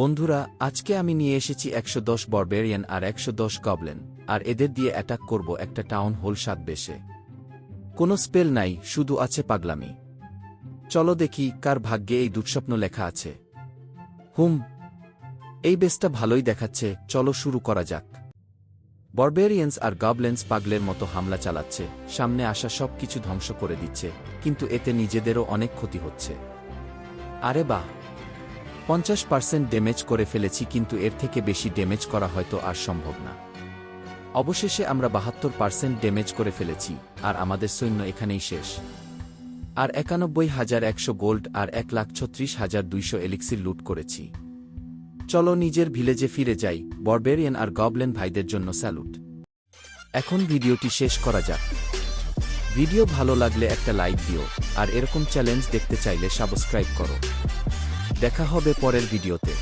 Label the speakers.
Speaker 1: বন্ধুরা, আজকে আমি নিয়ে এসেছি ১১০ বারবেরিয়ান আর ১১০ গবলেন, আর এদের দিয়ে অ্যাটাক করব একটা টাউন হোল ৭ বেসে। কোনো স্পেল নাই, শুধু আছে পাগলামি। চলো দেখি কার ভাগ্যে এই দুঃস্বপ্ন লেখা আছে। এই বেসটা ভালোই দেখাচ্ছে, চলো শুরু করা যাক। বারবেরিয়ান্স আর গবলেন্স পাগলের মতো হামলা চালাচ্ছে, সামনে আসা সব কিছু ধ্বংস করে দিচ্ছে, কিন্তু এতে নিজেদেরও অনেক ক্ষতি হচ্ছে। আরে বাহ, ৫০% ড্যামেজ করে ফেলেছি, কিন্তু এর থেকে বেশি ড্যামেজ করা হয়তো আর সম্ভব না। অবশেষে আমরা ৭২% ড্যামেজ করে ফেলেছি, আর আমাদের সৈন্য এখানেই শেষ। আর ৯১,১০০ গোল্ড আর ১,৩৬,২০০ এলিক্সির লুট করেছি। চলো নিজের ভিলেজে ফিরে যাই। বারবেরিয়ান আর গবলেন ভাইদের জন্য স্যালুট। এখন ভিডিওটি শেষ করা যাক। ভিডিও ভালো লাগলে একটা লাইক দিও, আর এরকম চ্যালেঞ্জ দেখতে চাইলে সাবস্ক্রাইব করো। দেখা হবে পরের ভিডিওতে।